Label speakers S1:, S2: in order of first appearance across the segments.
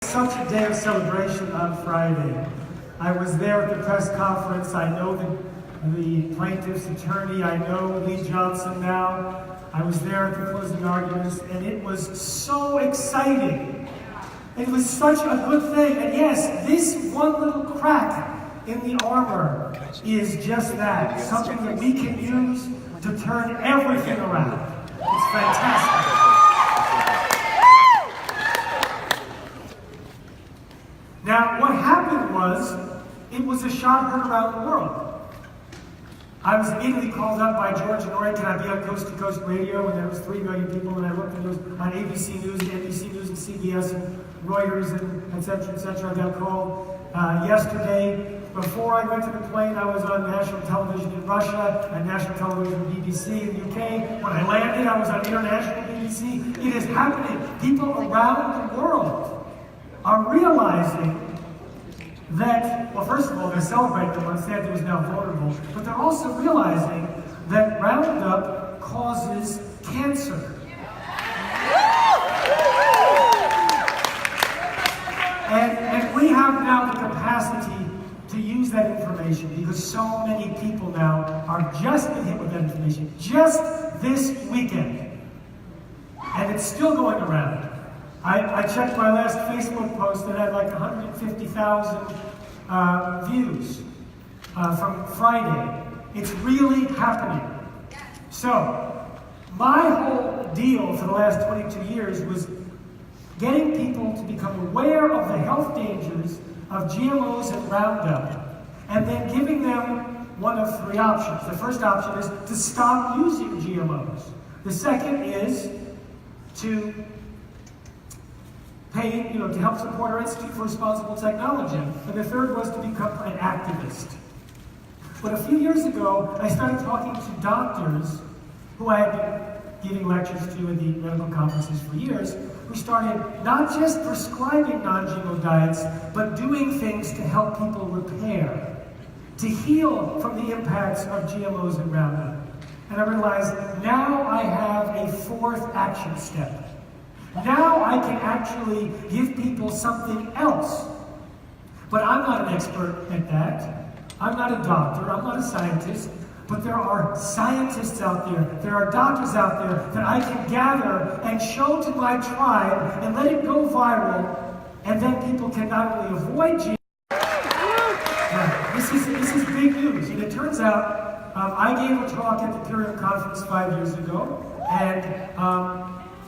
S1: such a day of celebration on Friday. I was there at the press conference. I know the plaintiff's attorney. I know Lee Johnson now. I was there at the closing arguments, and it was so exciting. It was such a good thing. And yes, this one little crack in the armor is just that, something that we can use to turn everything around. It's fantastic. Now, what happened was, it was a shot heard around the world. I was immediately called up by George Norrie, can I be on Coast to Coast Radio? And there was 3 million people, and I looked and it was on ABC News, and NBC News, and CBS, and Reuters, and et cetera, et cetera. I got called yesterday. Before I went to the plane, I was on national television in Russia, and national television BBC in the UK. When I landed, I was on international BBC. It is happening. People around the world are realizing that, well, first of all, they're celebrating that Monsanto is now vulnerable, but they're also realizing that Roundup causes cancer. And we have now the capacity to use that information because so many people now are just being hit with that information just this weekend. And it's still going around. I checked my last Facebook post that had like 150,000 views from Friday. It's really happening. So, my whole deal for the last 22 years was getting people to become aware of the health dangers of GMOs and Roundup, and then giving them one of 3 options. The first option is to stop using GMOs. The second is to pay, to help support our Institute for Responsible Technology. And the third was to become an activist. But a few years ago, I started talking to doctors who I had been giving lectures to in the medical conferences for years, who started not just prescribing non-GMO diets, but doing things to help people repair, to heal from the impacts of GMOs and Roundup. And I realized now I have a 4th action step. Now I can actually give people something else. But I'm not an expert at that. I'm not a doctor, I'm not a scientist, but there are scientists out there are doctors out there that I can gather and show to my tribe and let it go viral, and then people can not only avoid GMO. This is big news, and it turns out I gave a talk at the Imperial Conference 5 years ago, and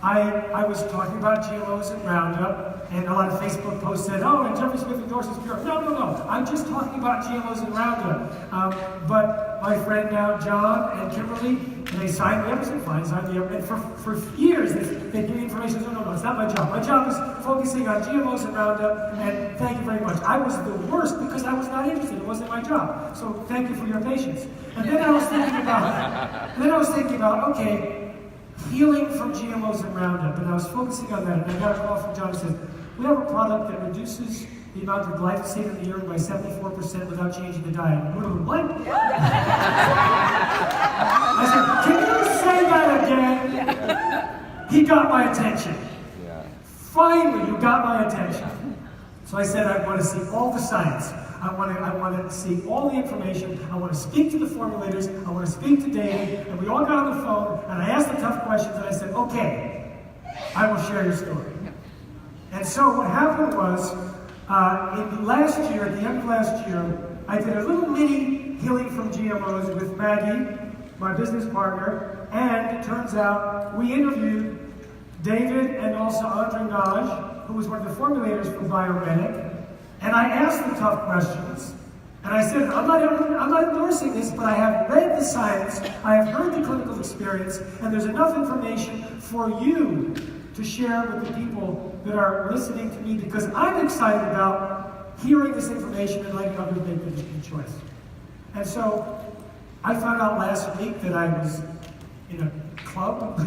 S1: I was talking about GMOs and Roundup, and a lot of Facebook posts said, oh, and Jeffrey Smith endorses Pure. No. I'm just talking about GMOs and Roundup. But my friend now, John and Kimberly, they signed me up. I said, fine, sign me up. And for years, they give me information. No, it's not my job. My job is focusing on GMOs and Roundup, and thank you very much. I was the worst because I was not interested. It wasn't my job. So thank you for your patience. And then I was thinking about, okay, healing from GMOs and Roundup, and I was focusing on that, and I got a call from John who said, we have a product that reduces the amount of glyphosate in the urine by 74% without changing the diet. What? I said, can you say that again? He got my attention. Finally, you got my attention. So I said, I want to see all the science. I want to see all the information. I want to speak to the formulators. I want to speak to Dave. And we all got on the phone, and I asked the tough questions, and I said, okay, I will share your story. And so what happened was, at the end of last year, I did a little mini healing from GMOs with Maggie, my business partner, and it turns out we interviewed David and also Andre Naj, who was one of the formulators for Biomedic. And I asked the tough questions, and I said, I'm not endorsing this, but I have read the science, I have heard the clinical experience, and there's enough information for you to share with the people that are listening to me, because I'm excited about hearing this information and letting others make the choice. And so, I found out last week that I was in a club.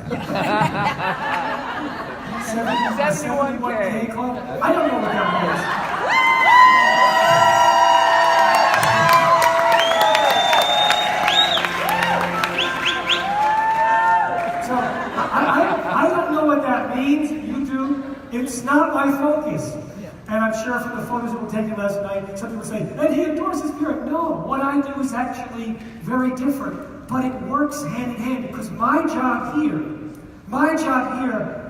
S1: 71K club? I don't know what that means. I don't know what that means. You do. It's not my focus. sure from the photos that were taken last night, some people say, and he endorses pure. No, what I do is actually very different, but it works hand in hand because my job here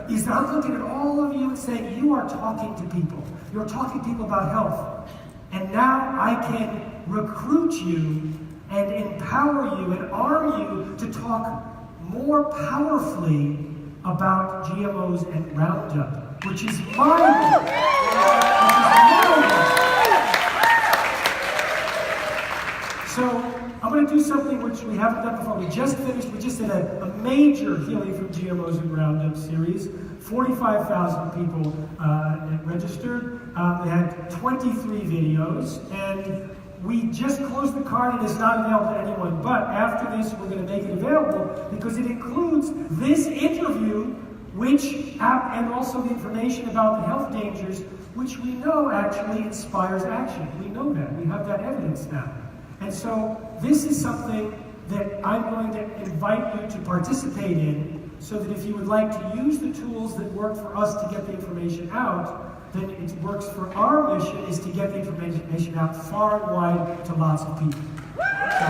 S1: is that I'm looking at all of you and saying, you are talking to people. You're talking to people about health. And now I can recruit you and empower you and arm you to talk more powerfully about GMOs and Roundup, which is my goal. So I'm going to do something which we haven't done before. We just finished, we just did a major Healing from GMOs and Roundup series. 45,000 people registered. They had 23 videos, and we just closed the card and it's not available to anyone. But after this, we're going to make it available because it includes this interview, and also the information about the health dangers, which we know actually inspires action. We know that. We have that evidence now. And so this is something that I'm going to invite you to participate in, so that if you would like to use the tools that work for us to get the information out, then it works for our mission is to get the information out far and wide to lots of people. So,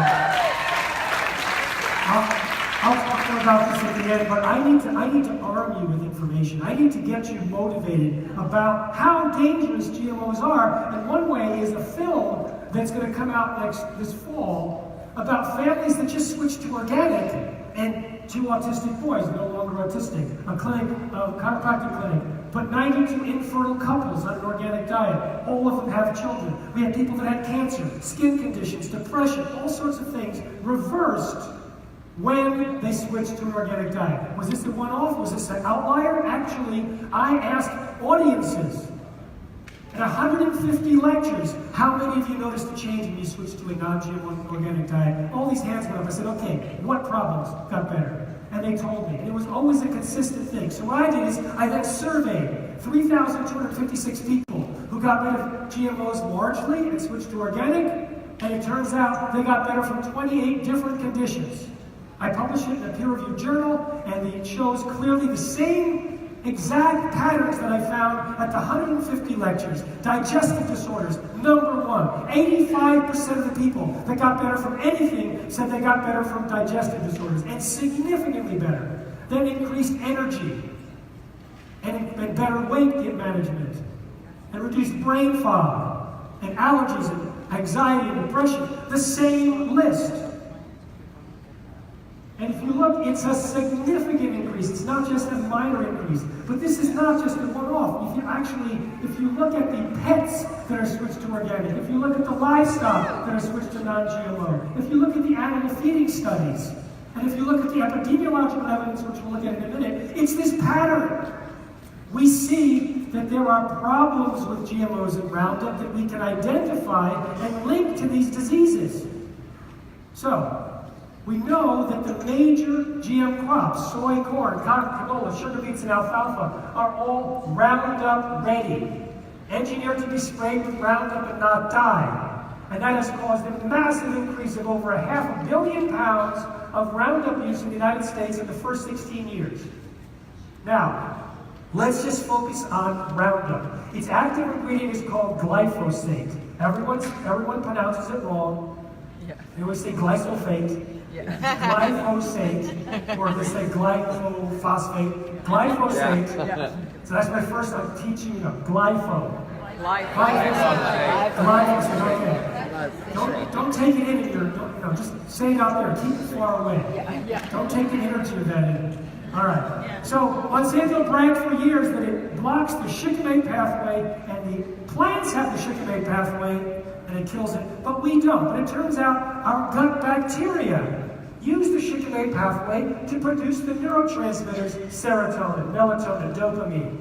S1: I'll talk more about this at the end, but I need to arm you with information. I need to get you motivated about how dangerous GMOs are, and one way is a film that's going to come out this fall about families that just switched to organic, and 2 autistic boys, no longer autistic, a chiropractic clinic, put 92 infertile couples on an organic diet. All of them have children. We had people that had cancer, skin conditions, depression, all sorts of things reversed when they switched to an organic diet. Was this a one-off? Was this an outlier? Actually, I asked audiences at 150 lectures, how many of you noticed a change when you switched to a non-GMO organic diet? All these hands went up. I said, okay, what problems got better? And they told me. And it was always a consistent thing. So what I did is I then surveyed 3,256 people who got rid of GMOs largely and switched to organic. And it turns out they got better from 28 different conditions. I published it in a peer-reviewed journal, and it shows clearly the same exact patterns that I found at the 150 lectures. Digestive disorders, number one. 85% of the people that got better from anything said they got better from digestive disorders, and significantly better. Then increased energy, and better weight management, and reduced brain fog, and allergies, and anxiety, and depression. The same list. And if you look, it's a significant increase. It's not just a minor increase. But this is not just a one-off. If you look at the pets that are switched to organic, if you look at the livestock that are switched to non-GMO, if you look at the animal feeding studies, and if you look at the epidemiological evidence, which we'll look at in a minute, it's this pattern. We see that there are problems with GMOs and Roundup that we can identify and link to these diseases. So, we know that the major GM crops, soy, corn, cotton, canola, sugar beets, and alfalfa, are all Roundup ready, engineered to be sprayed with Roundup and not die. And that has caused a massive increase of over 500 million pounds of Roundup use in the United States in the first 16 years. Now, let's just focus on Roundup. Its active ingredient is called glyphosate. Everyone pronounces it wrong. Yeah. They always say glyphosate. Yeah. Glyphosate, or they say glyphosate. Glyphosate. Yeah. So that's my first time teaching you. Glyphosate. Glyphosate. Okay. Don't take it in your. Just say it out there. Keep it far away. Yeah. Don't take the energy of that in. All right. Yeah. So Monsanto bragged for years that it blocks the shikimate pathway, and the plants have the shikimate pathway, and it kills it. But we don't. But it turns out our gut bacteria use the shikimate pathway to produce the neurotransmitters serotonin, melatonin, dopamine,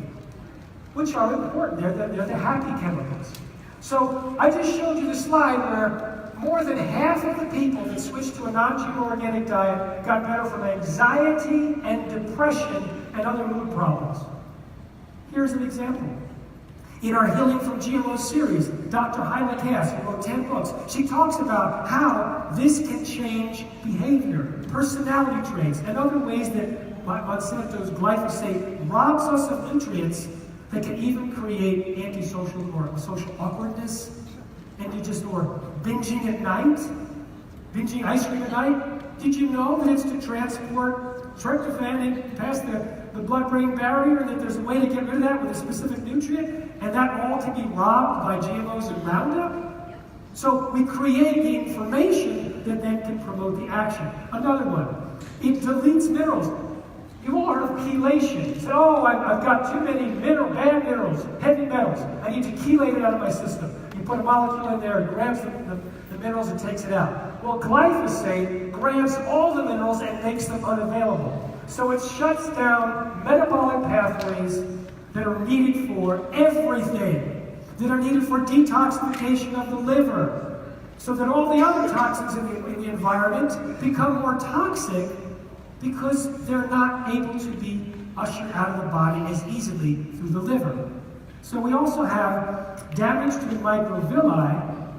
S1: which are important. They're the happy chemicals. So I just showed you the slide where more than half of the people that switched to a non-GMO organic diet got better from anxiety and depression and other mood problems. Here's an example. In our Healing from GMOs series, Dr. Hyla Cass, who wrote 10 books, she talks about how this can change behavior, personality traits, and other ways that Monsanto's glyphosate robs us of nutrients They can even create antisocial or social awkwardness, and or binging at night, binging ice cream at night. Did you know that it's to transport tryptophan past the blood-brain barrier, and that there's a way to get rid of that with a specific nutrient, and that all can be robbed by GMOs and Roundup? So we create the information that then can promote the action. Another one, it deletes minerals. You've all heard of chelation. You say, oh, I've got too many bad minerals, heavy metals. I need to chelate it out of my system. You put a molecule in there, it grabs the minerals and takes it out. Well, glyphosate grabs all the minerals and makes them unavailable. So it shuts down metabolic pathways that are needed for everything, that are needed for detoxification of the liver, so that all the other toxins in the environment become more toxic because they're not able to be ushered out of the body as easily through the liver. So we also have damage to the microvilli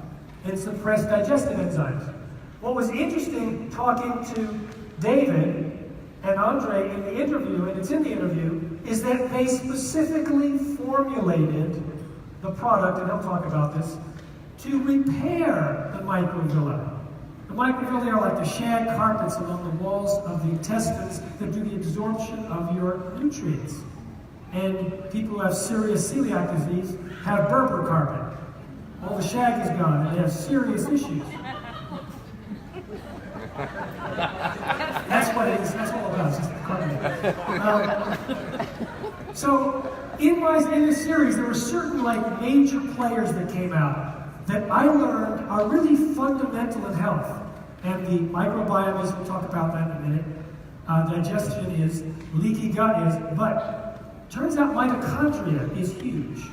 S1: and suppressed digestive enzymes. What was interesting talking to David and Andre in the interview, and it's in the interview, is that they specifically formulated the product, and he'll talk about this, to repair the microvilli. The microvilli are like the shag carpets along the walls of the intestines that do the absorption of your nutrients. And people who have serious celiac disease have Berber carpet. All the shag is gone, and they have serious issues. That's what it is. That's all about. It's just carpet. So in this series, there were certain major players that came out that I learned are really fundamental in health. And the microbiome is, we'll talk about that in a minute. Digestion is, leaky gut is, but turns out mitochondria is huge.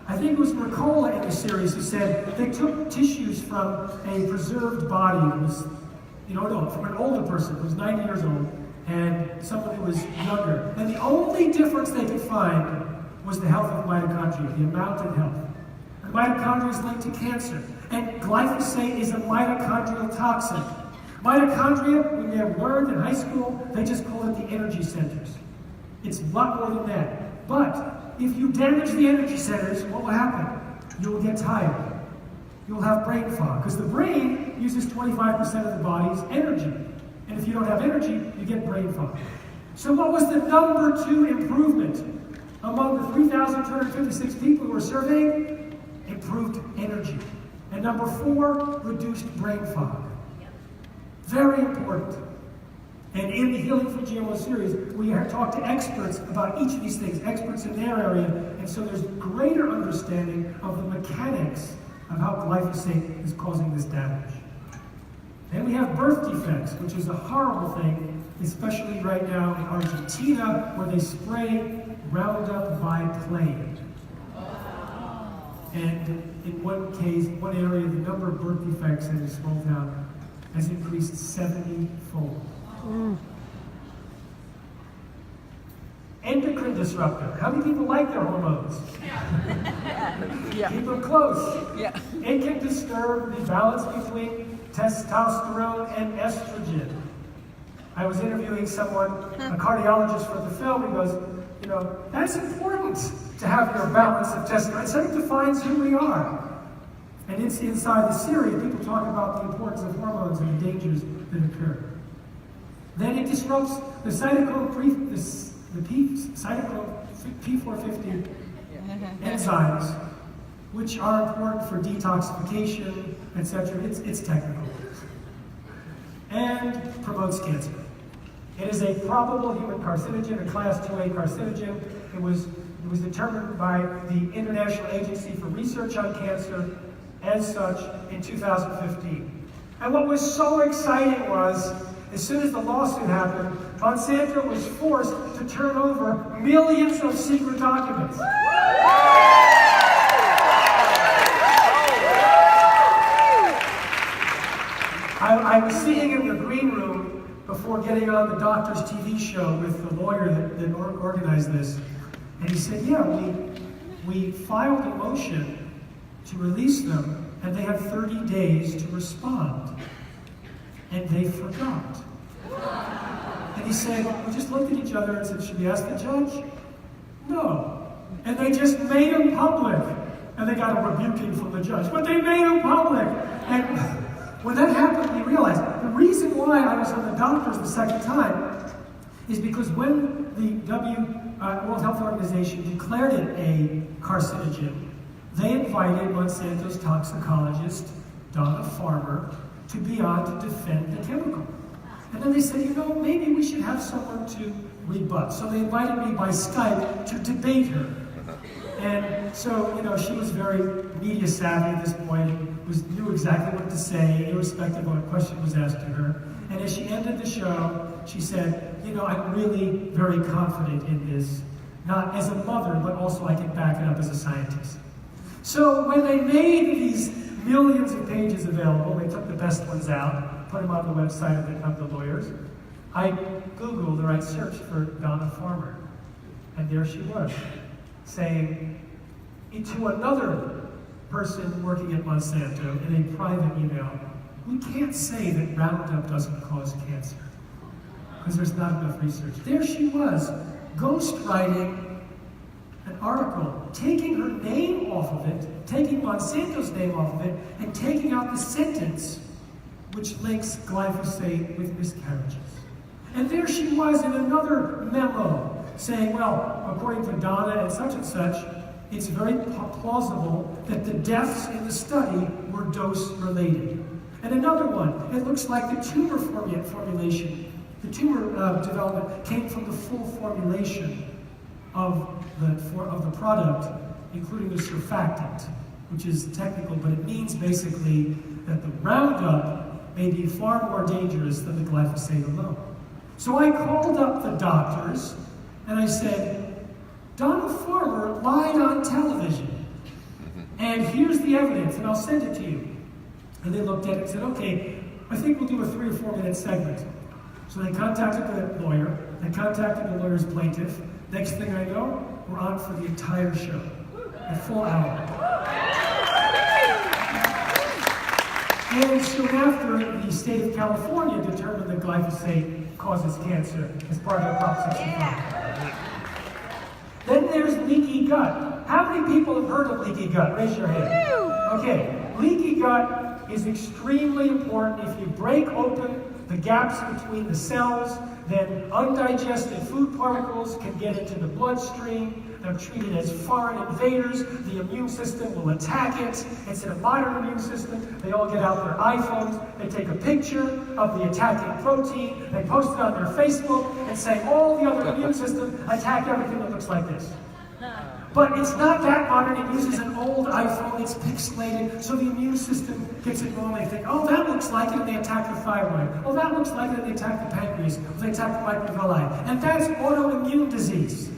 S1: I think it was Mercola in the series who said they took tissues from a preserved body that was, from an older person who was 90 years old and someone who was younger. And the only difference they could find was the health of mitochondria, the amount of health. And mitochondria is linked to cancer. And glyphosate is a mitochondrial toxin. Mitochondria, we may have learned in high school, they just call it the energy centers. It's a lot more than that. But if you damage the energy centers, what will happen? You'll get tired. You'll have brain fog, because the brain uses 25% of the body's energy. And if you don't have energy, you get brain fog. So what was the number 2 improvement among the 3,256 people who were surveyed? Improved energy. And number 4, reduced brain fog. Very important. And in the Healing from GMOS series, we have talked to experts about each of these things, experts in their area, and so there's greater understanding of the mechanics of how glyphosate is causing this damage. Then we have birth defects, which is a horrible thing, especially right now in Argentina, where they spray Roundup by plane. And in one case, one area, the number of birth defects in a small town has increased 70-fold. Endocrine disruptor. How many people like their hormones? Yeah. Keep them close. Yeah. It can disturb the balance between testosterone and estrogen. I was interviewing someone, a cardiologist for the film. He goes, that's important to have your balance of testosterone. So it defines who we are. And it's inside the series, people talk about the importance of hormones and the dangers that occur. Then it disrupts the cytochrome P450 enzymes, which are important for detoxification, etc. It's technical. And promotes cancer. It is a probable human carcinogen, a class 2A carcinogen. It was determined by the International Agency for Research on Cancer as such in 2015. And what was so exciting was, as soon as the lawsuit happened, Monsanto was forced to turn over millions of secret documents. I was sitting in the green room before getting on the doctor's TV show with the lawyer that organized this, and he said, yeah, we filed a motion to release them, and they have 30 days to respond. And they forgot. And he said, we just looked at each other and said, should we ask the judge? No. And they just made them public. And they got a rebuking from the judge. But they made them public. And when that happened, we realized the reason why I was on the doctors the second time is because when the World Health Organization declared it a carcinogen, they invited Monsanto's toxicologist, Donna Farmer, to be on to defend the chemical. And then they said, you know, maybe we should have someone to rebut. So they invited me by Skype to debate her. And so, you know, she was very media savvy at this point, knew exactly what to say, irrespective of what question was asked to her. And as she ended the show, she said, you know, I'm really very confident in this, not as a mother, but also I can back it up as a scientist. So when they made these millions of pages available, they took the best ones out, put them on the website of the lawyers. I Googled, or I searched for Donna Farmer, and there she was, saying to another person working at Monsanto in a private email, we can't say that Roundup doesn't cause cancer, because there's not enough research. There she was, ghostwriting an article, taking her name off of it, taking Monsanto's name off of it, and taking out the sentence which links glyphosate with miscarriages. And there she was in another memo saying, well, according to Donna and such, it's very plausible that the deaths in the study were dose-related. And another one, it looks like the tumor formulation, the tumor development came from the full formulation of the product, including the surfactant, which is technical, but it means basically that the Roundup may be far more dangerous than the glyphosate alone. So I called up the doctors and I said, Donna Farmer lied on television, and here's the evidence, and I'll send it to you. And they looked at it and said, okay, I think we'll do a 3 or 4 minute segment. So they contacted the lawyer, they contacted the lawyer's plaintiff. Next thing I know, we're on for the entire show, a full hour. And soon after, the state of California determined that glyphosate causes cancer as part of the Prop 65. Then there's leaky gut. How many people have heard of leaky gut? Raise your hand. Okay, leaky gut is extremely important. If you break open the gaps between the cells, then undigested food particles can get into the bloodstream. They're treated as foreign invaders. The immune system will attack it. It's a modern immune system. They all get out their iPhones. They take a picture of the attacking protein. They post it on their Facebook and say all the other immune systems attack everything that looks like this. But it's not that modern. It uses an old iPhone. It's pixelated. So the immune system gets it wrong. They think, oh, that looks like it, and they attack the thyroid. Oh, that looks like it, and they attack the pancreas. Or they attack the microvilli. And that's autoimmune disease.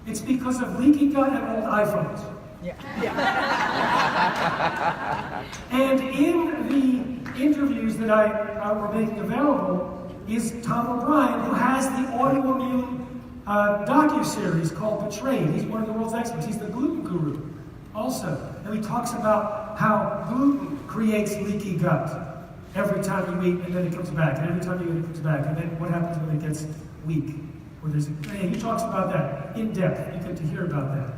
S1: It's because of leaky gut and old iPhones. Yeah. And in the interviews that I were making available is Tom O'Brien, who has the autoimmune docu-series called Betrayed. He's one of the world's experts. He's the gluten guru also. And he talks about how gluten creates leaky gut every time you eat, and then it comes back. And every time you eat, it comes back. And then what happens when it gets weak? And he talks about that in depth. You get to hear about that.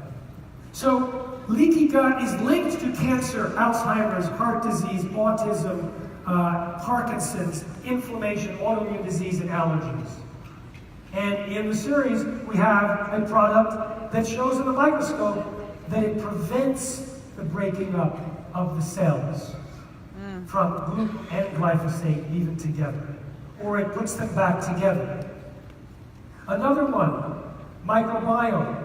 S1: So leaky gut is linked to cancer, Alzheimer's, heart disease, autism, Parkinson's, inflammation, autoimmune disease, and allergies. And in the series, we have a product that shows in the microscope that it prevents the breaking up of the cells from gluten and glyphosate even together, or it puts them back together. Another one, microbiome.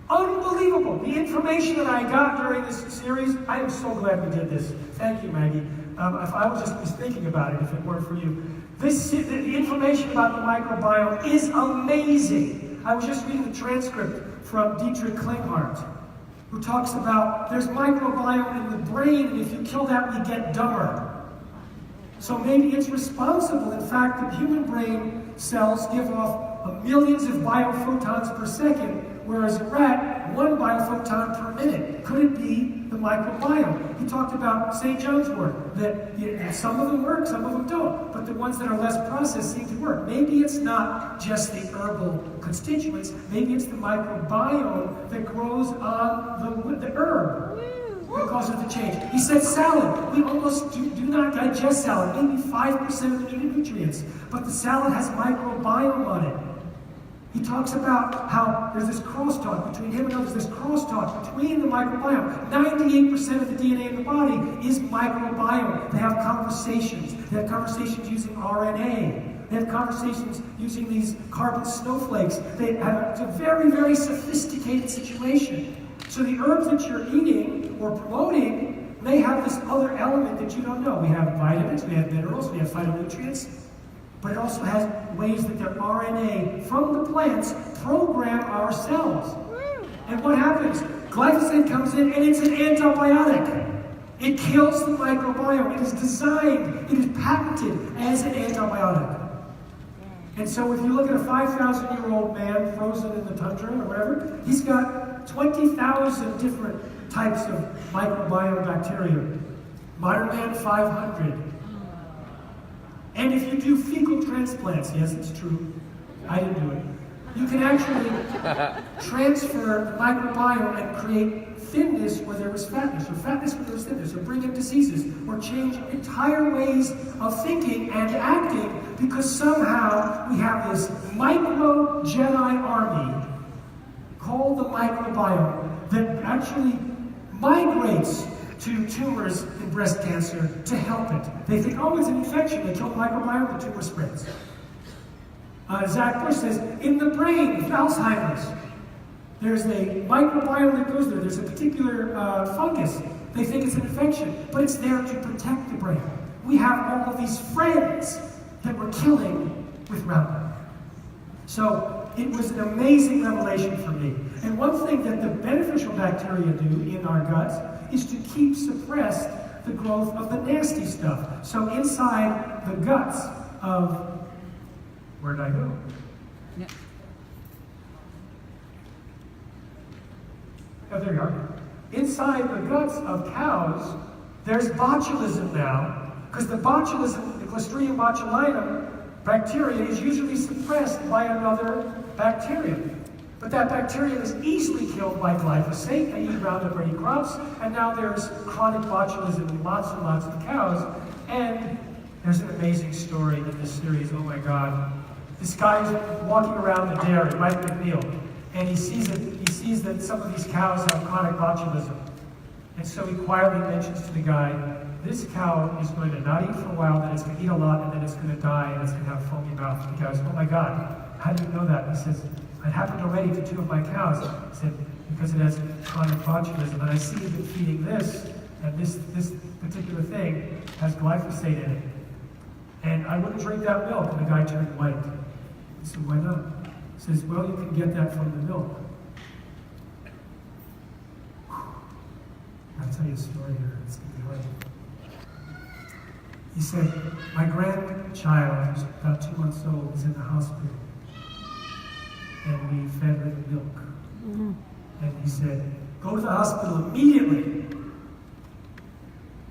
S1: Unbelievable. The information that I got during this series, I am so glad we did this. Thank you, Maggie. If I was just thinking about it, if it weren't for you. The information about the microbiome is amazing. I was just reading the transcript from Dietrich Klinghardt, who talks about there's microbiome in the brain, and if you kill that, we get dumber. So maybe it's responsible. In fact, the human brain cells give off millions of biophotons per second, whereas a rat, 1 biophoton per minute. Could it be the microbiome? He talked about St. John's wort, that some of them work, some of them don't, but the ones that are less processed seem to work. Maybe it's not just the herbal constituents, maybe it's the microbiome that grows on the herb that causes the change. He said salad. We almost do not digest salad, maybe 5% of the needed nutrients, but the salad has microbiome on it. He talks about how there's this crosstalk between him and others, this crosstalk between the microbiome. 98% of the DNA in the body is microbiome. They have conversations. They have conversations using RNA. They have conversations using these carbon snowflakes. It's a very, very sophisticated situation. So the herbs that you're eating or promoting may have this other element that you don't know. We have vitamins, we have minerals, we have phytonutrients, but it also has ways that their RNA from the plants program our cells. And what happens? Glyphosate comes in and it's an antibiotic. It kills the microbiome. It is designed, it is patented as an antibiotic. And so if you look at a 5,000-year-old man frozen in the tundra or whatever, he's got 20,000 different types of microbiome bacteria. Modern man, 500. And if you do fecal transplants, yes, it's true, I didn't do it, you can actually transfer the microbiome and create thinness where there was fatness, or fatness where there was thinness, or bring in diseases, or change entire ways of thinking and acting, because somehow we have this micro-Jedi army called the microbiome that actually migrates to tumors in breast cancer to help it. They think, oh, it's an infection. They kill the microbiome, the tumor spreads. Zach Bush says, in the brain, with Alzheimer's, there's a microbiome that goes there. There's a particular fungus. They think it's an infection, but it's there to protect the brain. We have all of these friends that we're killing with Roundup. So it was an amazing revelation for me. And one thing that the beneficial bacteria do in our guts is to keep suppressed the growth of the nasty stuff. So inside the guts of, where did I go? Yeah. Oh, there you are. Inside the guts of cows, there's botulism now, because the botulism, the Clostridium botulinum bacteria is usually suppressed by another bacteria. But that bacteria is easily killed by glyphosate. They eat Roundup Ready crops, and now there's chronic botulism in lots and lots of cows. And there's an amazing story in this series, oh my God. This guy's walking around the dairy, Mike McNeil, and he sees that some of these cows have chronic botulism. And so he quietly mentions to the guy, this cow is going to not eat for a while, then it's going to eat a lot, and then it's going to die, and it's going to have foamy mouth. And the guy goes, oh my God, how do you know that? He says, it happened already to 2 of my cows. He said, because it has chronic botulism, and I see you've been feeding this, and this particular thing has glyphosate in it. And I wouldn't drink that milk. And the guy turned white. He said, why not? He says, well, you can get that from the milk. I'll tell you a story here. It's going to be right. He said, my grandchild, who's about 2 months old, is in the hospital. And we fed her the milk. Mm-hmm. And he said, go to the hospital immediately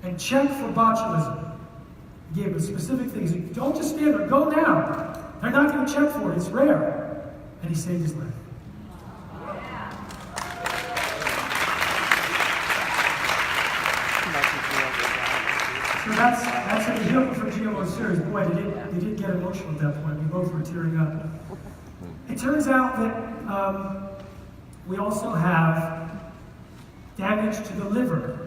S1: and check for botulism. He gave a specific thing. He said, don't just stand there, go now. They're not going to check for it, it's rare. And he saved his life. So that's a vehicle for GMOS series. Boy, they did get emotional at that point. We both were tearing up. It turns out that we also have damage to the liver.